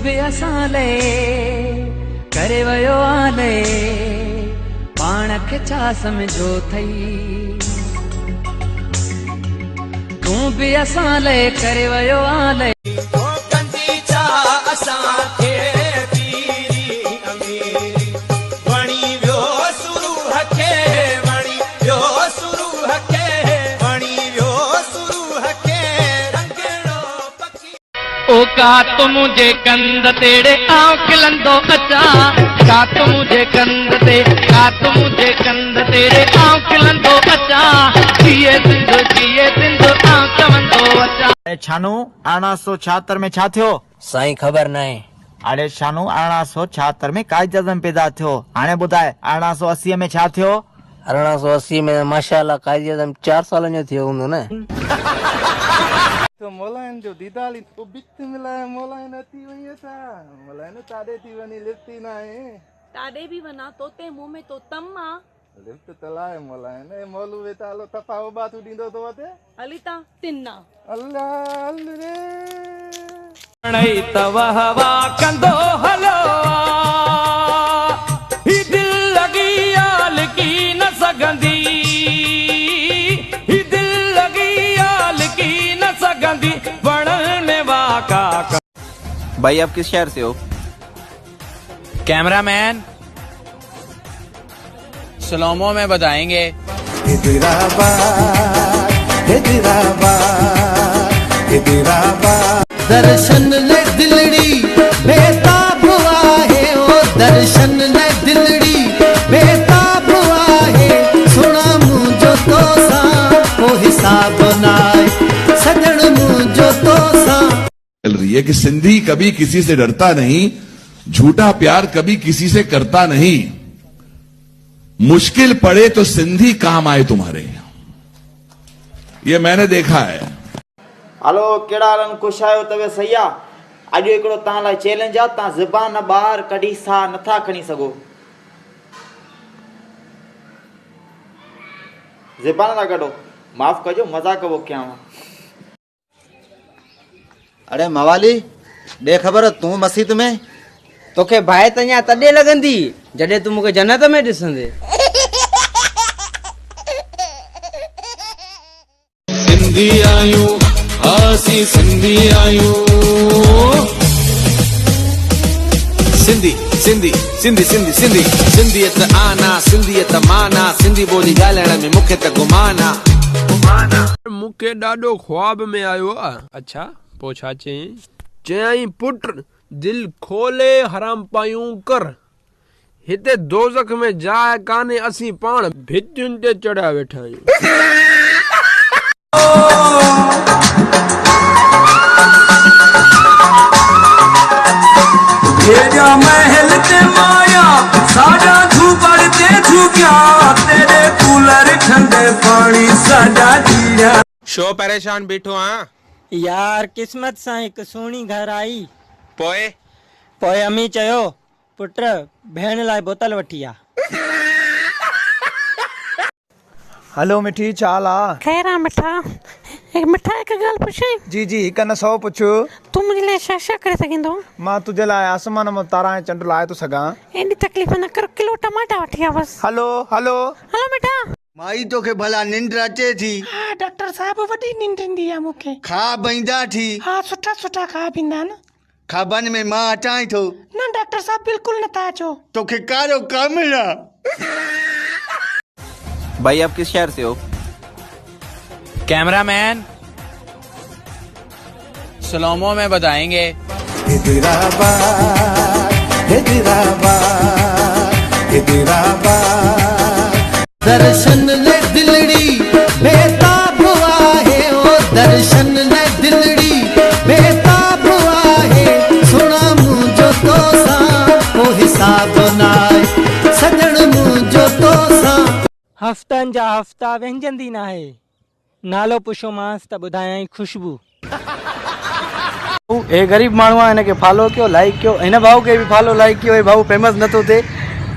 बि असां लाइ करे वियो आले पाण खे छा समझो थई तूं बि असां लाइ करे वियो आले ओ का तो मुझे कंद तेरे आँव खिलंदो अचा का तो मुझे कंद ते का तो मुझे कंद तेरे आँव खिलंदो अचा जिए सिंधु आँव चवंदो अचा। अरे छानू 1876 में छा थियो? साईं खबर नहीं। अरे छानू 1876 में काई जज़म पैदा थियो हाणे ॿुधाए 1880 में छा थियो? 1880 में माशाल्लाह कायदे आज़म 4 साल जो थियो हूंदो न। तो मोलाइन जो दीदाली तो बित मिलाए मोलाइन अती वई था मोलाइन ताडे थी वनी लिफ्टी ना है ताडे भी वना तोते मुंह में तो तम्मा लिफ्ट तलाए मोलाइन ए मोलू वे तालो तफा बातू दींदो तो वते अलिता तिन्ना अल्लाह रे नई तवा हवा कंदो हलो ही दिल लगी आल की न सगंदी ही दिल लगी आल की न सगंदी बनने वाका। भाई आप किस शहर से हो? कैमरामैन स्लोमो में बताएंगे। दर्शन ले दिलड़ी बेताब आहे ओ दर्शन ले दिलड़ी बेताब आहे सुना मुझो तो सा ओ हिसाब नाए सजण मुझो तो सा। चल रही है कि सिंधी कभी किसी से डरता नहीं झूठा प्यार कभी किसी से करता नहीं मुश्किल पड़े तो सिंधी काम आए तुम्हारे ये मैंने देखा है। हलो केड़ा हालन खुश आयो तवे सैया अॼु हिकिड़ो तव्हां लाइ चैलेंज आहे तव्हां ज़बान ॿाहिरि कढी साह नथा खणी सघो ज़बान ना कढो माफ़ कजो मज़ाक वो कयां। अरे मवाली दे खबर तू मस्जिद में तोखे भाई तन्या तडे लगंदी जडे तू मुके जन्नत में दिसंदे। सिंधी आयूं आसी सिंधी आयूं सिंधी सिंधी सिंधी सिंधी सिंधी सिंधियत आना सिंधियत माना सिंधी बोली ॻाल्हाइण में मूंखे त गुमाना मूंखे ॾाढो ख्वाब में आयो आहे। अच्छा पोइ छा चयईं पुट दिल खोले हराम पायूं कर हिते दोज़ख में जाइ कान्हे असीं पाण भितियुनि ते चढ़िया वेठा आहियूं। महल ते माया साडा झूपड़ ते झुकिया तेरे कूलर ठंडे पानी साडा जिया शो परेशान बीठो हां यार किस्मत सां हिकु सुहिणी घर आई पोए अम्मी चयो पुट भेण लाइ बोतल वठी आ। हेलो मिठी चाल आ खैर आ मिठा मिठा एक गल पुछे जी जी हिक न 100 पुछो तू मुझे लिए छा करे सकिंदो मां तुझे लाइ आसमान में तारा ऐं चंड लाए तो सगां एडी तकलीफ़ न कर किलो टमाटा वठी आ बस। हेलो हेलो हेलो मिठा माई तो के भला निंड अचे थी हां डॉक्टर साहब वडी नींद ईंदी आ मूंखे खा बैंदा थी हां सुठा सुठा खा पींदा न खाबन में मां अचाई थो न डॉक्टर साहब बिल्कुल न ता अचो तोखे कारो कम ना। भाई आप किस शहर से हो? कैमरामैन स्लोमो में बताएंगे। दर्शन ले दिलड़ी बेताब आहे ओ दर्शन ले दिलड़ी बेताब आहे सुना मुझो तो सा ओ हिसाब नाए सजण मुझो तो सा। हफ्तन जा हफ्ता व्यंजंदी ना है नालो पुछो मांस त ॿुधायई खुशबू। ए गरीब माण्हू आहे हिनखे फॉलो कयो लाइक कयो हिन भाऊ खे बि फॉलो लाइक कयो हे भाऊ फेमस नथो थिए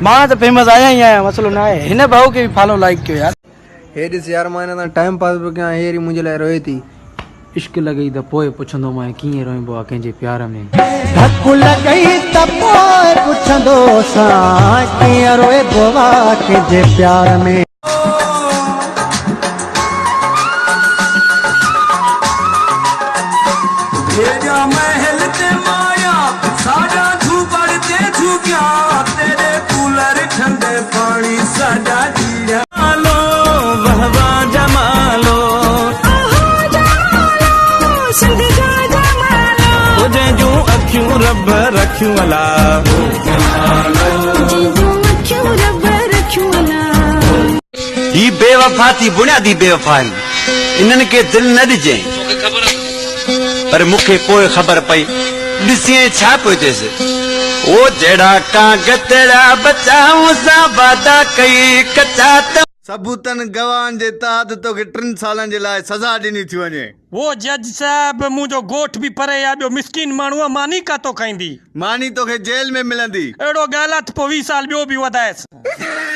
मां त फेमस आया ई आहियां मसलो न आहे हिन भाऊ खे बि फॉलो लाइक कयो यार। हे ॾिस यार मां हिन सां टाइम पास पियो कयां हेरी मुंहिंजे लाइ रोए थी इश्क लॻई त पोइ पुछंदो मां कीअं रोइबो आहे कंहिंजे प्यार में धक लॻई त पोइ पुछंदो सां कीअं रोइबो आहे कंहिंजे प्यार में महल ते माया साडा झूपड़ ते झुकिया तेरे कूलर ठंडे पानी साडा जीरा लो वहवा जमालो सिंधी जा जमालो तुझे जो अखियूं रब रखियूं अला ही बेवफा थी बुनियादी बेवफा इन्हनि खे दिल न ॾिजे पर मूंखे पोइ ख़बर पई ॾिसी छा पियो थिएसि ओ जहिड़ा कागज़ तेरा बचाऊं सां वादा कई कचा सबूतनि गवाहनि जे तहत तोखे 3 सालनि जे लाइ सज़ा ॾिनी थी वञे वो जज साहब मुंहिंजो गोठ बि परे आहे ॿियो मिसकिन माण्हू आहे मानी कातो खाईंदी मानी तोखे जेल में मिलंदी अहिड़ो ॻाल्हि आहे त पोइ 20 साल ॿियो बि वधाएसि